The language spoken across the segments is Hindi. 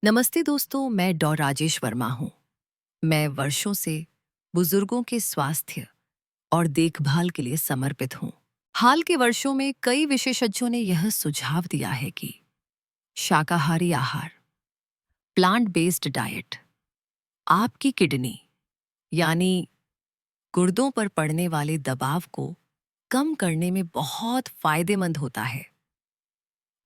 नमस्ते दोस्तों, मैं डॉ राजेश वर्मा हूँ। मैं वर्षों से बुजुर्गों के स्वास्थ्य और देखभाल के लिए समर्पित हूँ। हाल के वर्षों में कई विशेषज्ञों ने यह सुझाव दिया है कि शाकाहारी आहार, प्लांट बेस्ड डाइट, आपकी किडनी यानी गुर्दों पर पड़ने वाले दबाव को कम करने में बहुत फायदेमंद होता है।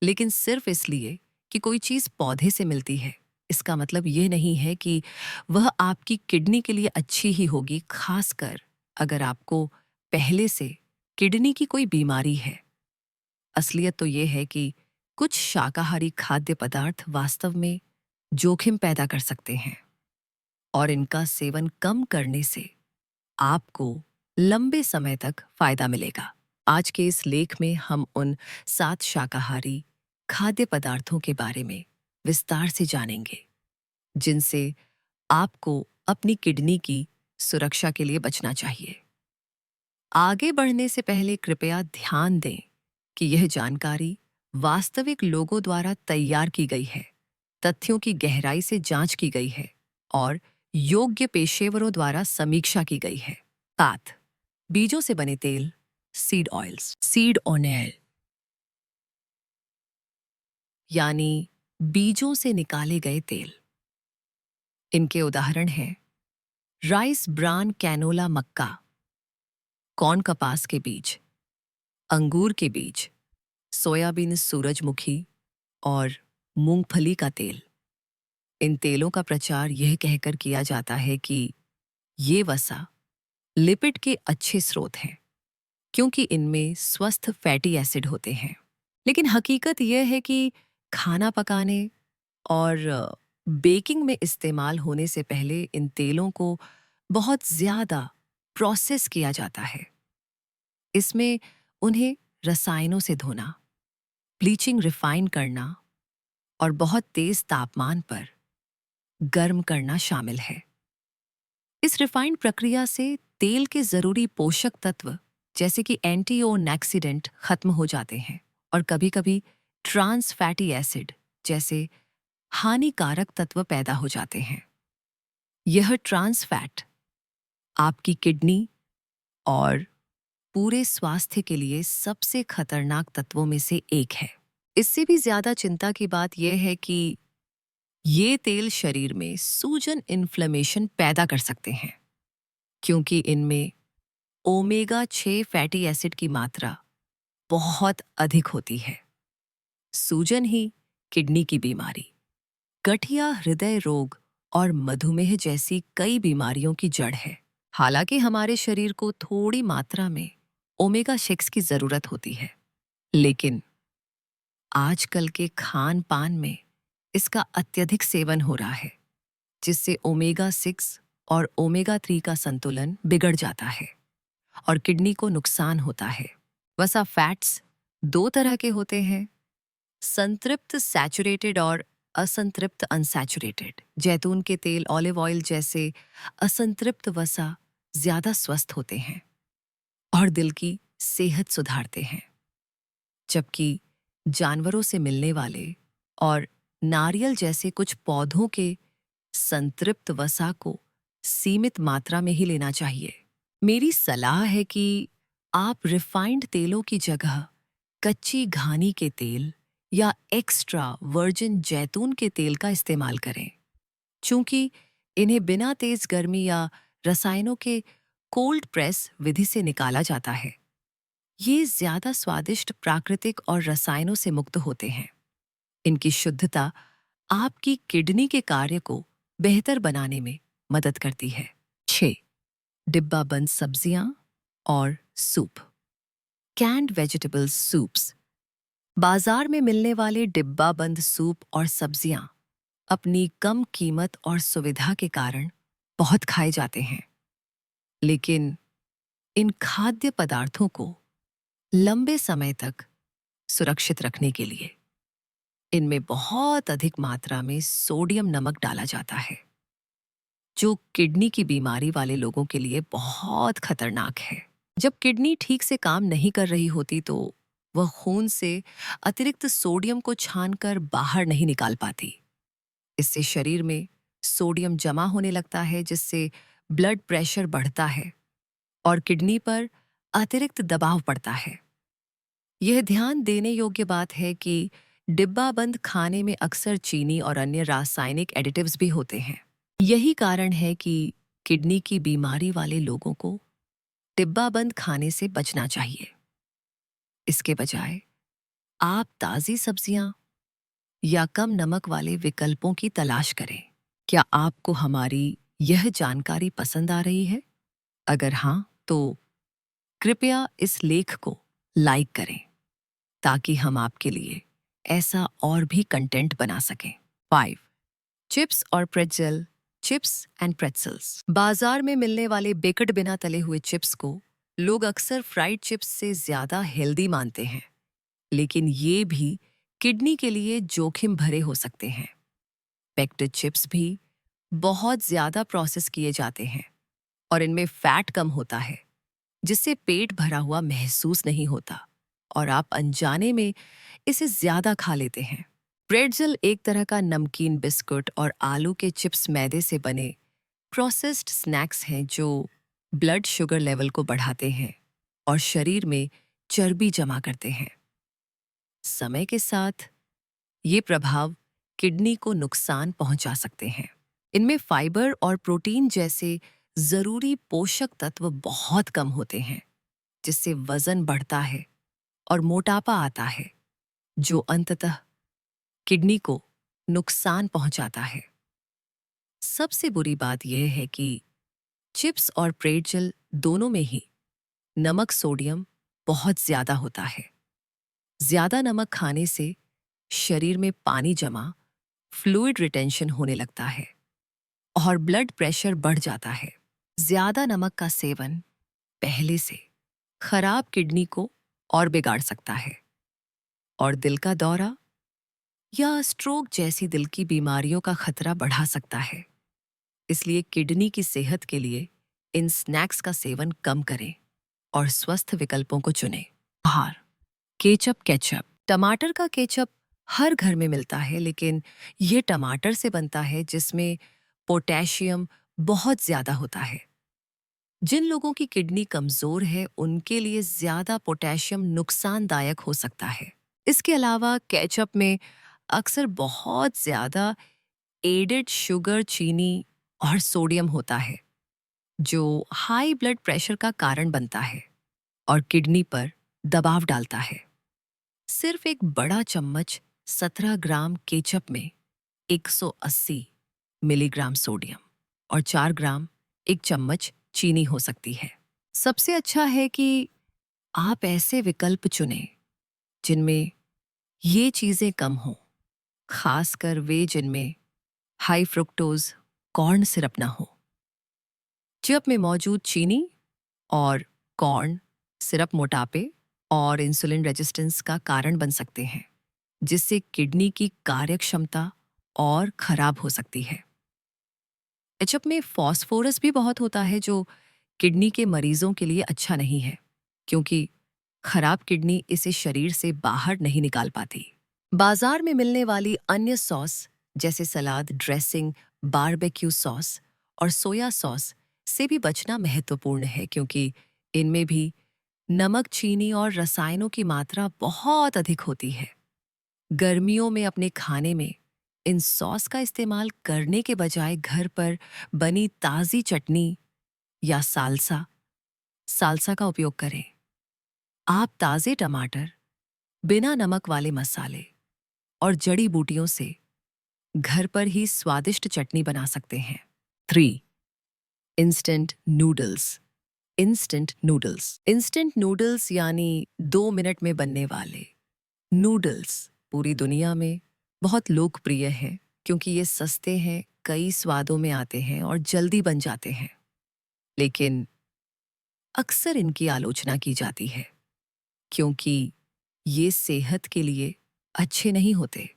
लेकिन सिर्फ इसलिए कि कोई चीज पौधे से मिलती है, इसका मतलब ये नहीं है कि वह आपकी किडनी के लिए अच्छी ही होगी, खासकर अगर आपको पहले से किडनी की कोई बीमारी है। असलियत तो ये है कि कुछ शाकाहारी खाद्य पदार्थ वास्तव में जोखिम पैदा कर सकते हैं और इनका सेवन कम करने से आपको लंबे समय तक फायदा मिलेगा। आज के इस लेख में हम उन 7 शाकाहारी खाद्य पदार्थों के बारे में विस्तार से जानेंगे जिनसे आपको अपनी किडनी की सुरक्षा के लिए बचना चाहिए। आगे बढ़ने से पहले कृपया ध्यान दें कि यह जानकारी वास्तविक लोगों द्वारा तैयार की गई है, तथ्यों की गहराई से जांच की गई है और योग्य पेशेवरों द्वारा समीक्षा की गई है। 7 बीजों से बने तेल, सीड ऑयल्स, सीड ऑयल यानी बीजों से निकाले गए तेल। इनके उदाहरण हैं राइस ब्रान कैनोला मक्का, कॉर्न कपास के बीज, अंगूर के बीज, सोयाबीन सूरजमुखी और मूंगफली का तेल। इन तेलों का प्रचार यह कहकर किया जाता है कि ये वसा लिपिड के अच्छे स्रोत हैं क्योंकि इनमें स्वस्थ फैटी एसिड होते हैं। लेकिन हकीकत यह है कि खाना पकाने और बेकिंग में इस्तेमाल होने से पहले इन तेलों को बहुत ज़्यादा प्रोसेस किया जाता है। इसमें उन्हें रसायनों से धोना, ब्लीचिंग, रिफाइन करना और बहुत तेज तापमान पर गर्म करना शामिल है। इस रिफाइंड प्रक्रिया से तेल के जरूरी पोषक तत्व जैसे कि एंटीओक्सीडेंट खत्म हो जाते हैं और कभी-कभी ट्रांस फैटी एसिड जैसे हानिकारक तत्व पैदा हो जाते हैं। यह ट्रांस फैट आपकी किडनी और पूरे स्वास्थ्य के लिए सबसे खतरनाक तत्वों में से एक है। इससे भी ज्यादा चिंता की बात यह है कि ये तेल शरीर में सूजन, इन्फ्लेमेशन पैदा कर सकते हैं क्योंकि इनमें ओमेगा 6 फैटी एसिड की मात्रा बहुत अधिक होती है। सूजन ही किडनी की बीमारी, गठिया, हृदय रोग और मधुमेह जैसी कई बीमारियों की जड़ है। हालांकि हमारे शरीर को थोड़ी मात्रा में ओमेगा 6 की जरूरत होती है, लेकिन आजकल के खान पान में इसका अत्यधिक सेवन हो रहा है जिससे ओमेगा 6 और ओमेगा 3 का संतुलन बिगड़ जाता है और किडनी को नुकसान होता है। वसा फैट्स 2 तरह के होते हैं, संतृप्त सैचुरेटेड और असंतृप्त अनसैचुरेटेड। जैतून के तेल, ऑलिव ऑयल जैसे असंतृप्त वसा ज्यादा स्वस्थ होते हैं और दिल की सेहत सुधारते हैं, जबकि जानवरों से मिलने वाले और नारियल जैसे कुछ पौधों के संतृप्त वसा को सीमित मात्रा में ही लेना चाहिए। मेरी सलाह है कि आप रिफाइंड तेलों की जगह कच्ची घानी के तेल या एक्स्ट्रा वर्जिन जैतून के तेल का इस्तेमाल करें, चूंकि इन्हें बिना तेज गर्मी या रसायनों के कोल्ड प्रेस विधि से निकाला जाता है। ये ज्यादा स्वादिष्ट, प्राकृतिक और रसायनों से मुक्त होते हैं। इनकी शुद्धता आपकी किडनी के कार्य को बेहतर बनाने में मदद करती है। 6 डिब्बाबंद सब्जियां और सूप, कैंड वेजिटेबल सूप्स। बाजार में मिलने वाले डिब्बाबंद सूप और सब्जियां अपनी कम कीमत और सुविधा के कारण बहुत खाए जाते हैं, लेकिन इन खाद्य पदार्थों को लंबे समय तक सुरक्षित रखने के लिए इनमें बहुत अधिक मात्रा में सोडियम नमक डाला जाता है, जो किडनी की बीमारी वाले लोगों के लिए बहुत खतरनाक है। जब किडनी ठीक से काम नहीं कर रही होती तो वह खून से अतिरिक्त सोडियम को छानकर बाहर नहीं निकाल पाती। इससे शरीर में सोडियम जमा होने लगता है, जिससे ब्लड प्रेशर बढ़ता है और किडनी पर अतिरिक्त दबाव पड़ता है। यह ध्यान देने योग्य बात है कि डिब्बाबंद खाने में अक्सर चीनी और अन्य रासायनिक एडिटिव्स भी होते हैं। यही कारण है कि किडनी की बीमारी वाले लोगों को डिब्बाबंद खाने से बचना चाहिए। इसके बजाय आप ताज़ी सब्जियां या कम नमक वाले विकल्पों की तलाश करें। क्या आपको हमारी यह जानकारी पसंद आ रही है? अगर हाँ, तो कृपया इस लेख को लाइक करें ताकि हम आपके लिए ऐसा और भी कंटेंट बना सकें। 5. चिप्स और प्रेट्ज़ेल। Chips and प्रेट्ज़ल्स। बाजार में मिलने वाले बेक्ड बिना तले हुए चिप्स को लोग अक्सर फ्राइड चिप्स से ज़्यादा हेल्दी मानते हैं, लेकिन ये भी किडनी के लिए जोखिम भरे हो सकते हैं। पैक्ड चिप्स भी बहुत ज़्यादा प्रोसेस किए जाते हैं और इनमें फैट कम होता है, जिससे पेट भरा हुआ महसूस नहीं होता और आप अनजाने में इसे ज़्यादा खा लेते हैं। प्रेट्ज़ेल एक तरह का नमकीन बिस्कुट और आलू के चिप्स मैदे से बने प्रोसेस्ड स्नैक्स हैं जो ब्लड शुगर लेवल को बढ़ाते हैं और शरीर में चर्बी जमा करते हैं। समय के साथ ये प्रभाव किडनी को नुकसान पहुंचा सकते हैं। इनमें फाइबर और प्रोटीन जैसे जरूरी पोषक तत्व बहुत कम होते हैं, जिससे वजन बढ़ता है और मोटापा आता है, जो अंततः किडनी को नुकसान पहुंचाता है। सबसे बुरी बात यह है कि चिप्स और प्रेट्ज़ेल दोनों में ही नमक सोडियम बहुत ज्यादा होता है। ज्यादा नमक खाने से शरीर में पानी जमा, फ्लूइड रिटेंशन होने लगता है और ब्लड प्रेशर बढ़ जाता है। ज्यादा नमक का सेवन पहले से खराब किडनी को और बिगाड़ सकता है और दिल का दौरा या स्ट्रोक जैसी दिल की बीमारियों का खतरा बढ़ा सकता है। इसलिए किडनी की सेहत के लिए इन स्नैक्स का सेवन कम करें और स्वस्थ विकल्पों को चुनें। आहार। केचप। केचप। टमाटर का केचप हर घर में मिलता है, लेकिन यह टमाटर से बनता है जिसमें पोटेशियम बहुत ज्यादा होता है। जिन लोगों की किडनी कमजोर है, उनके लिए ज्यादा पोटेशियम नुकसानदायक हो सकता है। इसके अलावा केचप में अक्सर बहुत ज्यादा एडेड शुगर, चीनी और सोडियम होता है, जो हाई ब्लड प्रेशर का कारण बनता है और किडनी पर दबाव डालता है। सिर्फ एक बड़ा चम्मच 17 ग्राम केचप में 180 मिलीग्राम सोडियम और 4 ग्राम एक चम्मच चीनी हो सकती है। सबसे अच्छा है कि आप ऐसे विकल्प चुनें जिनमें ये चीजें कम हों, खासकर वे जिनमें हाई फ्रुक्टोज कॉर्न सिरप ना हो। चिप में मौजूद चीनी और कॉर्न सिरप मोटापे और इंसुलिन रेजिस्टेंस का कारण बन सकते हैं, जिससे किडनी की कार्यक्षमता और खराब हो सकती है। केचप में फॉस्फोरस भी बहुत होता है, जो किडनी के मरीजों के लिए अच्छा नहीं है, क्योंकि खराब किडनी इसे शरीर से बाहर नहीं निकाल पाती। बाजार में मिलने वाली अन्य सॉस जैसे सलाद ड्रेसिंग, बारबेक्यू सॉस और सोया सॉस से भी बचना महत्वपूर्ण है, क्योंकि इनमें भी नमक, चीनी और रसायनों की मात्रा बहुत अधिक होती है। गर्मियों में अपने खाने में इन सॉस का इस्तेमाल करने के बजाय घर पर बनी ताज़ी चटनी या साल्सा साल्सा का उपयोग करें। आप ताज़े टमाटर, बिना नमक वाले मसाले और जड़ी बूटियों से घर पर ही स्वादिष्ट चटनी बना सकते हैं। 3. Instant noodles. Instant noodles. Instant noodles यानी 2 मिनट में बनने वाले नूडल्स पूरी दुनिया में बहुत लोकप्रिय हैं, क्योंकि ये सस्ते हैं, कई स्वादों में आते हैं और जल्दी बन जाते हैं। लेकिन अक्सर इनकी आलोचना की जाती है, क्योंकि ये सेहत के लिए अच्छे नहीं होते।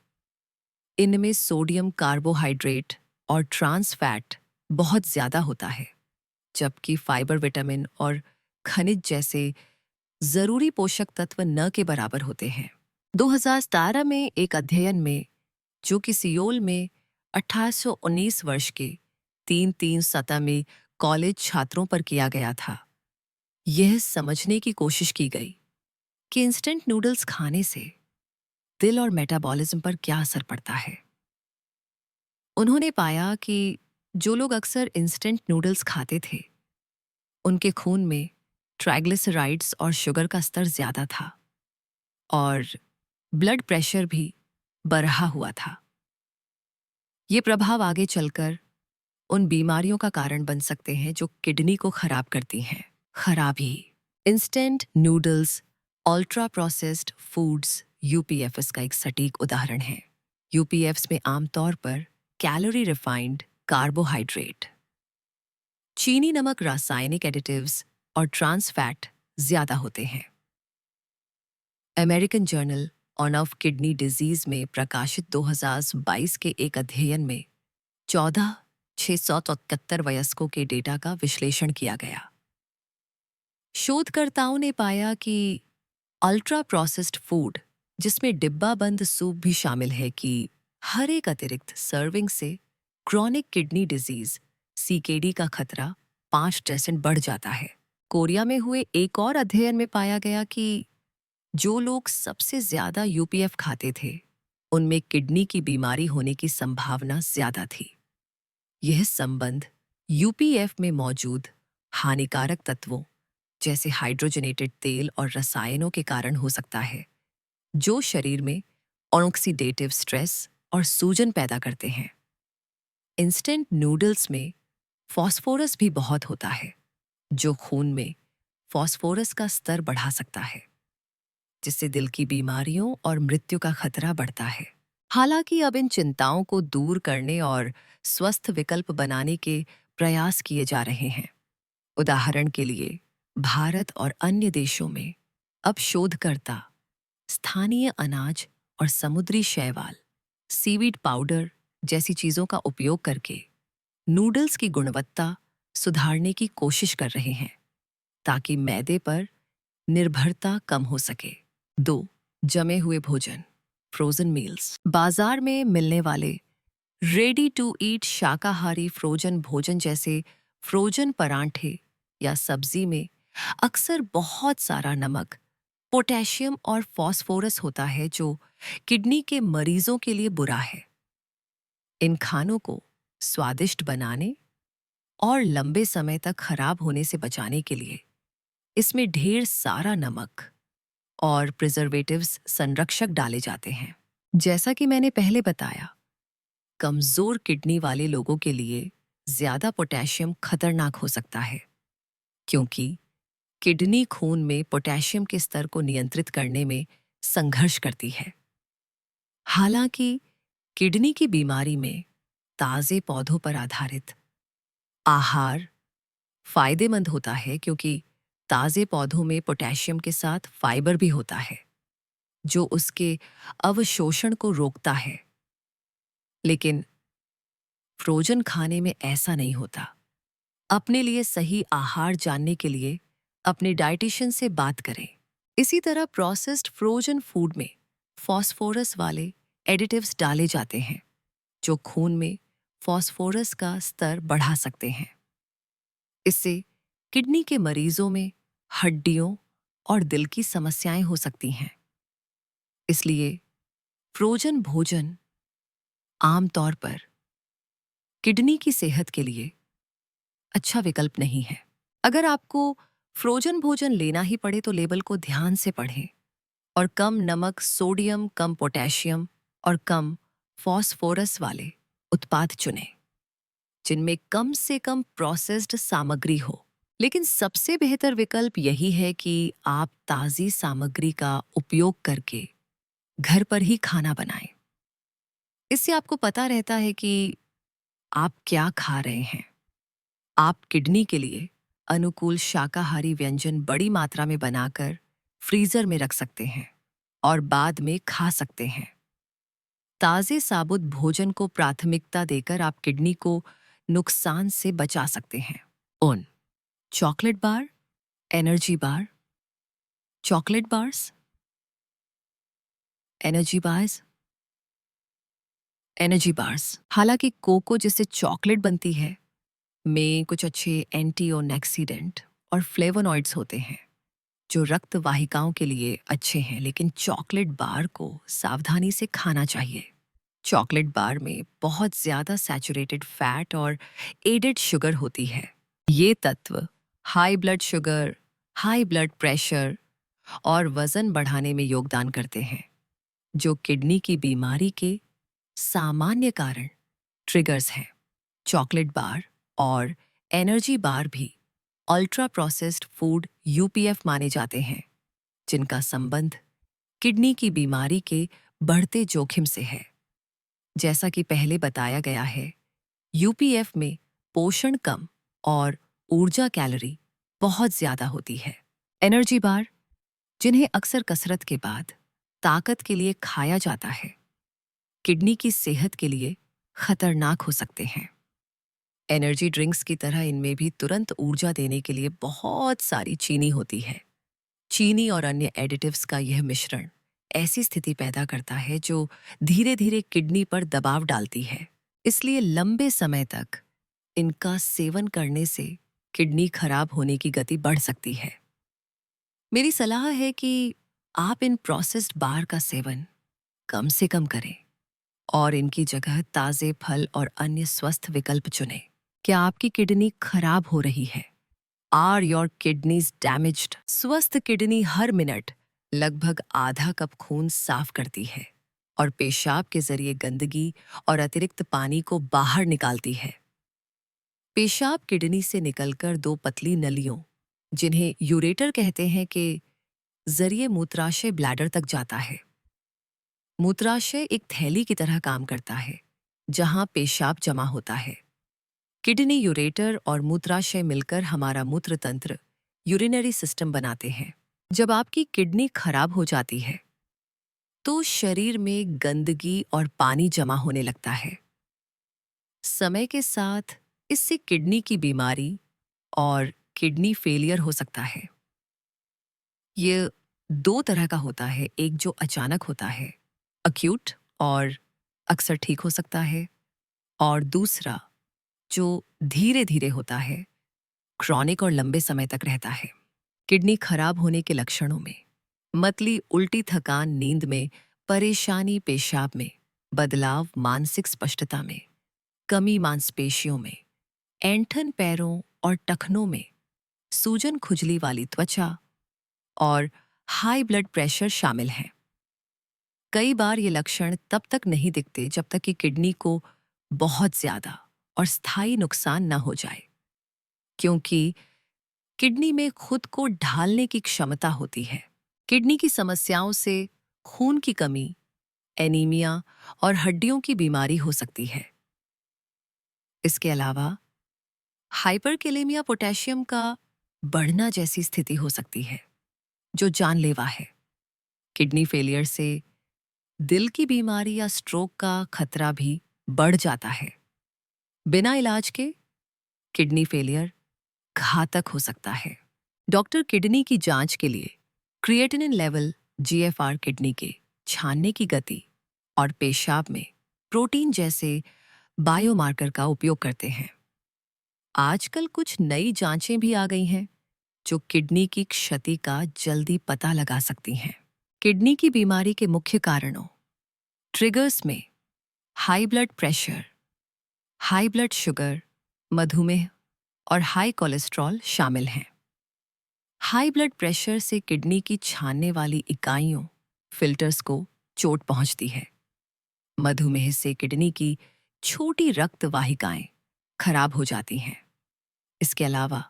इनमें सोडियम, कार्बोहाइड्रेट और ट्रांस फैट बहुत ज्यादा होता है, जबकि फाइबर, विटामिन और खनिज जैसे जरूरी पोषक तत्व न के बराबर होते हैं। 2017 में एक अध्ययन में, जो कि सियोल में 1819 वर्ष के 3-3 सतह में कॉलेज छात्रों पर किया गया था। यह समझने की कोशिश की गई कि इंस्टेंट नूडल्स खाने से दिल और मेटाबॉलिज्म पर क्या असर पड़ता है। उन्होंने पाया कि जो लोग अक्सर इंस्टेंट नूडल्स खाते थे, उनके खून में ट्राइग्लिसराइड्स और शुगर का स्तर ज्यादा था और ब्लड प्रेशर भी बढ़ा हुआ था। ये प्रभाव आगे चलकर उन बीमारियों का कारण बन सकते हैं जो किडनी को खराब करती हैं। खराबी। Instant noodles, ultra processed foods, UPFs का एक सटीक उदाहरण है। यूपीएफ्स में आमतौर पर कैलोरी रिफाइंड कार्बोहाइड्रेट, चीनी, नमक, रासायनिक एडिटिव्स और ट्रांस फैट ज्यादा होते हैं। American journal on off kidney disease में प्रकाशित 2022 के एक अध्ययन में 14,673 वयस्कों के डेटा का विश्लेषण किया गया। शोधकर्ताओं ने पाया कि अल्ट्रा प्रोसेस्ड फूड, जिसमें डिब्बाबंद सूप भी शामिल है, कि हर एक अतिरिक्त सर्विंग से क्रॉनिक किडनी डिजीज सीकेडी का खतरा 5% बढ़ जाता है। कोरिया में हुए एक और अध्ययन में पाया गया कि जो लोग सबसे ज्यादा यूपीएफ खाते थे, उनमें किडनी की बीमारी होने की संभावना ज्यादा थी। यह संबंध यूपीएफ में मौजूद हानिकारक तत्वों जैसे हाइड्रोजनेटेड तेल और रसायनों के कारण हो सकता है, जो शरीर में ऑक्सीडेटिव स्ट्रेस और सूजन पैदा करते हैं। इंस्टेंट नूडल्स में फास्फोरस भी बहुत होता है, जो खून में फास्फोरस का स्तर बढ़ा सकता है, जिससे दिल की बीमारियों और मृत्यु का खतरा बढ़ता है। हालांकि अब इन चिंताओं को दूर करने और स्वस्थ विकल्प बनाने के प्रयास किए जा रहे हैं। उदाहरण के लिए, भारत और अन्य देशों में अब शोधकर्ता स्थानीय अनाज और समुद्री शैवाल, सीवीड पाउडर जैसी चीजों का उपयोग करके नूडल्स की गुणवत्ता सुधारने की कोशिश कर रहे हैं, ताकि मैदे पर निर्भरता कम हो सके। 2. जमे हुए भोजन, फ्रोजन मील्स। बाजार में मिलने वाले रेडी टू ईट शाकाहारी फ्रोजन भोजन जैसे फ्रोजन परांठे या सब्जी में अक्सर बहुत सारा नमक, पोटेशियम और फास्फोरस होता है, जो किडनी के मरीजों के लिए बुरा है। इन खानों को स्वादिष्ट बनाने और लंबे समय तक खराब होने से बचाने के लिए इसमें ढेर सारा नमक और प्रिजर्वेटिव्स, संरक्षक डाले जाते हैं। जैसा कि मैंने पहले बताया, कमजोर किडनी वाले लोगों के लिए ज्यादा पोटेशियम खतरनाक हो सकता है, क्योंकि किडनी खून में पोटेशियम के स्तर को नियंत्रित करने में संघर्ष करती है। हालांकि किडनी की बीमारी में ताजे पौधों पर आधारित आहार फायदेमंद होता है, क्योंकि ताजे पौधों में पोटेशियम के साथ फाइबर भी होता है, जो उसके अवशोषण को रोकता है। लेकिन फ्रोजन खाने में ऐसा नहीं होता। अपने लिए सही आहार जानने के लिए अपने डाइटिशियन से बात करें। इसी तरह प्रोसेस्ड फ्रोजन फूड में फास्फोरस वाले एडिटिव्स डाले जाते हैं, जो खून में फास्फोरस का स्तर बढ़ा सकते हैं। इससे किडनी के मरीजों में हड्डियों और दिल की समस्याएं हो सकती हैं। इसलिए फ्रोजन भोजन आमतौर पर किडनी की सेहत के लिए अच्छा विकल्प नहीं है। अगर आपको फ्रोजन भोजन लेना ही पड़े तो लेबल को ध्यान से पढ़ें और कम नमक, सोडियम, कम पोटेशियम और कम फास्फोरस वाले उत्पाद चुनें, जिनमें कम से कम प्रोसेस्ड सामग्री हो। लेकिन सबसे बेहतर विकल्प यही है कि आप ताज़ी सामग्री का उपयोग करके घर पर ही खाना बनाएं। इससे आपको पता रहता है कि आप क्या खा रहे हैं। आप किडनी के लिए अनुकूल शाकाहारी व्यंजन बड़ी मात्रा में बनाकर फ्रीजर में रख सकते हैं और बाद में खा सकते हैं। ताज़े साबुत भोजन को प्राथमिकता देकर आप किडनी को नुकसान से बचा सकते हैं। उन chocolate bar, energy bar, chocolate bars, energy bars energy bars, हालांकि कोको जिससे चॉकलेट बनती है में कुछ अच्छे एंटीओक्सीडेंट और फ्लेवोनॉइड्स होते हैं जो रक्त वाहिकाओं के लिए अच्छे हैं, लेकिन चॉकलेट बार को सावधानी से खाना चाहिए। चॉकलेट बार में बहुत ज्यादा सैचुरेटेड फैट और एडेड शुगर होती है। ये तत्व high blood sugar, high blood pressure और वजन बढ़ाने में योगदान करते हैं, जो किडनी की बीमारी के सामान्य कारण ट्रिगर्स हैं। चॉकलेट बार और एनर्जी बार भी अल्ट्रा प्रोसेस्ड फूड यूपीएफ माने जाते हैं, जिनका संबंध किडनी की बीमारी के बढ़ते जोखिम से है। जैसा कि पहले बताया गया है, यूपीएफ में पोषण कम और ऊर्जा कैलोरी बहुत ज्यादा होती है। एनर्जी बार, जिन्हें अक्सर कसरत के बाद ताकत के लिए खाया जाता है, किडनी की सेहत के लिए खतरनाक हो सकते हैं। एनर्जी ड्रिंक्स की तरह इनमें भी तुरंत ऊर्जा देने के लिए बहुत सारी चीनी होती है। चीनी और अन्य एडिटिव्स का यह मिश्रण ऐसी स्थिति पैदा करता है जो धीरे धीरे किडनी पर दबाव डालती है। इसलिए लंबे समय तक इनका सेवन करने से किडनी खराब होने की गति बढ़ सकती है। मेरी सलाह है कि आप इन प्रोसेस्ड बार का सेवन कम से कम करें और इनकी जगह ताजे फल और अन्य स्वस्थ विकल्प चुनें। क्या आपकी किडनी खराब हो रही है? Are your kidneys damaged? स्वस्थ किडनी हर मिनट लगभग आधा कप खून साफ करती है और पेशाब के जरिए गंदगी और अतिरिक्त पानी को बाहर निकालती है। पेशाब किडनी से निकलकर दो पतली नलियों, जिन्हें यूरेटर कहते हैं, के जरिए मूत्राशय ब्लैडर तक जाता है। मूत्राशय एक थैली की तरह काम करता है जहां पेशाब जमा होता है। किडनी, यूरेटर और मूत्राशय मिलकर हमारा मूत्र तंत्र, यूरिनरी सिस्टम बनाते हैं। जब आपकी किडनी खराब हो जाती है तो शरीर में गंदगी और पानी जमा होने लगता है। समय के साथ इससे किडनी की बीमारी और किडनी फेलियर हो सकता है। ये दो तरह का होता है, एक जो अचानक होता है, अक्यूट, और अक्सर ठीक हो सकता है, और दूसरा जो धीरे धीरे होता है, क्रॉनिक और लंबे समय तक रहता है। किडनी खराब होने के लक्षणों में मतली, उल्टी, थकान, नींद में परेशानी, पेशाब में बदलाव, मानसिक स्पष्टता में कमी, मांसपेशियों में ऐंठन, पैरों और टखनों में सूजन, खुजली वाली त्वचा और हाई ब्लड प्रेशर शामिल हैं। कई बार ये लक्षण तब तक नहीं दिखते जब तक कि किडनी को बहुत ज्यादा और स्थायी नुकसान न हो जाए, क्योंकि किडनी में खुद को ढालने की क्षमता होती है। किडनी की समस्याओं से खून की कमी, एनीमिया और हड्डियों की बीमारी हो सकती है। इसके अलावा हाइपरकैलेमिया, पोटेशियम का बढ़ना जैसी स्थिति हो सकती है जो जानलेवा है। किडनी फेलियर से दिल की बीमारी या स्ट्रोक का खतरा भी बढ़ जाता है। बिना इलाज के किडनी फेलियर घातक हो सकता है। डॉक्टर किडनी की जांच के लिए क्रिएटिनिन लेवल, जीएफआर, किडनी के छानने की गति और पेशाब में प्रोटीन जैसे बायोमार्कर का उपयोग करते हैं। आजकल कुछ नई जांचें भी आ गई हैं जो किडनी की क्षति का जल्दी पता लगा सकती हैं। किडनी की बीमारी के मुख्य कारणों, ट्रिगर्स में high blood pressure, high blood sugar, मधुमेह और हाई कोलेस्ट्रॉल शामिल हैं। हाई ब्लड प्रेशर से किडनी की छानने वाली इकाइयों, फिल्टर्स को चोट पहुंचती है। मधुमेह से किडनी की छोटी रक्त वाहिकाएं खराब हो जाती हैं। इसके अलावा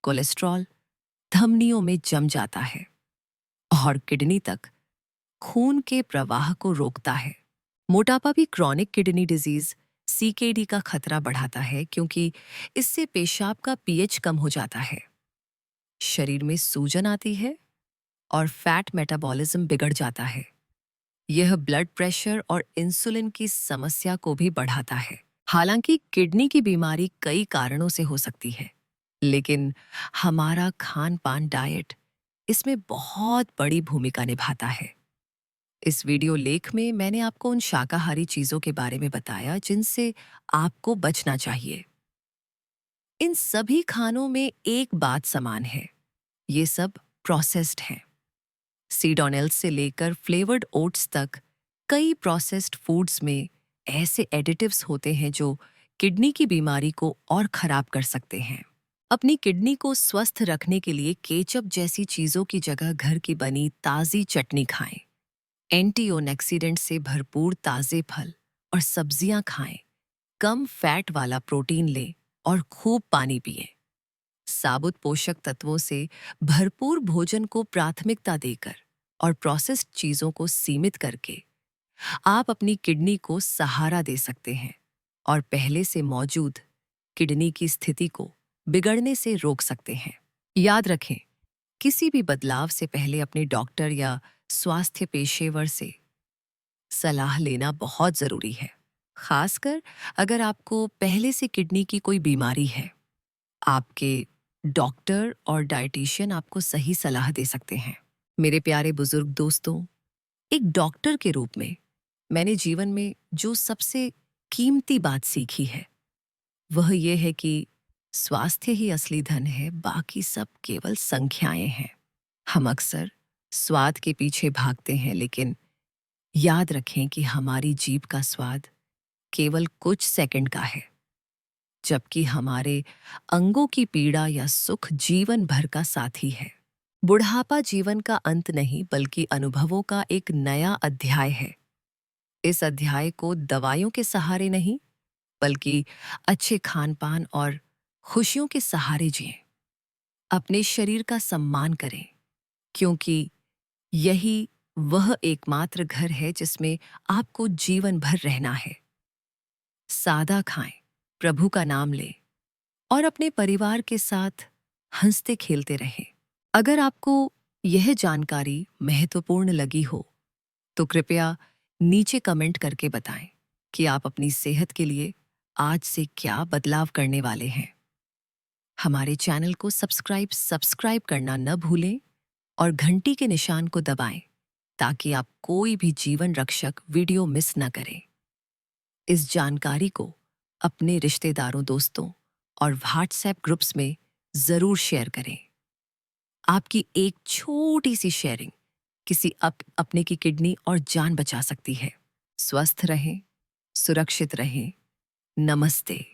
कोलेस्ट्रॉल धमनियों में जम जाता है और किडनी तक खून के प्रवाह को रोकता है। मोटापा भी क्रॉनिक किडनी डिजीज, सीकेडी का खतरा बढ़ाता है, क्योंकि इससे पेशाब का पीएच कम हो जाता है, शरीर में सूजन आती है और फैट मेटाबॉलिज्म बिगड़ जाता है। यह ब्लड प्रेशर और इंसुलिन की समस्या को भी बढ़ाता है। हालांकि किडनी की बीमारी कई कारणों से हो सकती है, लेकिन हमारा खान पान, डाइट इसमें बहुत बड़ी भूमिका निभाता है। इस वीडियो लेख में मैंने आपको उन शाकाहारी चीजों के बारे में बताया जिनसे आपको बचना चाहिए। इन सभी खानों में एक बात समान है, ये सब प्रोसेस्ड हैं। सीड ऑयल्स से लेकर फ्लेवर्ड ओट्स तक कई प्रोसेस्ड फूड्स में ऐसे एडिटिव्स होते हैं जो किडनी की बीमारी को और खराब कर सकते हैं। अपनी किडनी को स्वस्थ रखने के लिए केचप जैसी चीजों की जगह घर की बनी ताज़ी चटनी खाएं। एंटीऑक्सीडेंट से भरपूर ताज़े फल और सब्जियां खाएं। कम फैट वाला प्रोटीन लें और खूब पानी पिएं। साबुत पोषक तत्वों से भरपूर भोजन को प्राथमिकता देकर और प्रोसेस्ड चीजों को सीमित करके आप अपनी किडनी को सहारा दे सकते हैं और पहले से मौजूद किडनी की स्थिति को बिगड़ने से रोक सकते हैं। याद रखें, किसी भी बदलाव से पहले अपने डॉक्टर या स्वास्थ्य पेशेवर से सलाह लेना बहुत जरूरी है, खासकर अगर आपको पहले से किडनी की कोई बीमारी है। आपके डॉक्टर और डाइटिशियन आपको सही सलाह दे सकते हैं। मेरे प्यारे बुजुर्ग दोस्तों, एक डॉक्टर के रूप में मैंने जीवन में जो सबसे कीमती बात सीखी है वह यह है कि स्वास्थ्य ही असली धन है, बाकी सब केवल संख्याएं हैं। हम अक्सर स्वाद के पीछे भागते हैं, लेकिन याद रखें कि हमारी जीभ का स्वाद केवल कुछ सेकंड का है, जबकि हमारे अंगों की पीड़ा या सुख जीवन भर का साथी है। बुढ़ापा जीवन का अंत नहीं, बल्कि अनुभवों का एक नया अध्याय है। इस अध्याय को दवाइयों के सहारे नहीं, बल्कि अच्छे खानपान और खुशियों के सहारे जिएं। अपने शरीर का सम्मान करें, क्योंकि यही वह एकमात्र घर है जिसमें आपको जीवन भर रहना है। सादा खाएं, प्रभु का नाम लें और अपने परिवार के साथ हंसते खेलते रहें। अगर आपको यह जानकारी महत्वपूर्ण लगी हो तो कृपया नीचे कमेंट करके बताएं कि आप अपनी सेहत के लिए आज से क्या बदलाव करने वाले हैं। हमारे चैनल को सब्सक्राइब करना न भूलें और घंटी के निशान को दबाएं ताकि आप कोई भी जीवन रक्षक वीडियो मिस न करें। इस जानकारी को अपने रिश्तेदारों, दोस्तों और व्हाट्सएप ग्रुप्स में जरूर शेयर करें। आपकी एक छोटी सी शेयरिंग किसी अपने की किडनी और जान बचा सकती है। स्वस्थ रहें, सुरक्षित रहें। नमस्ते।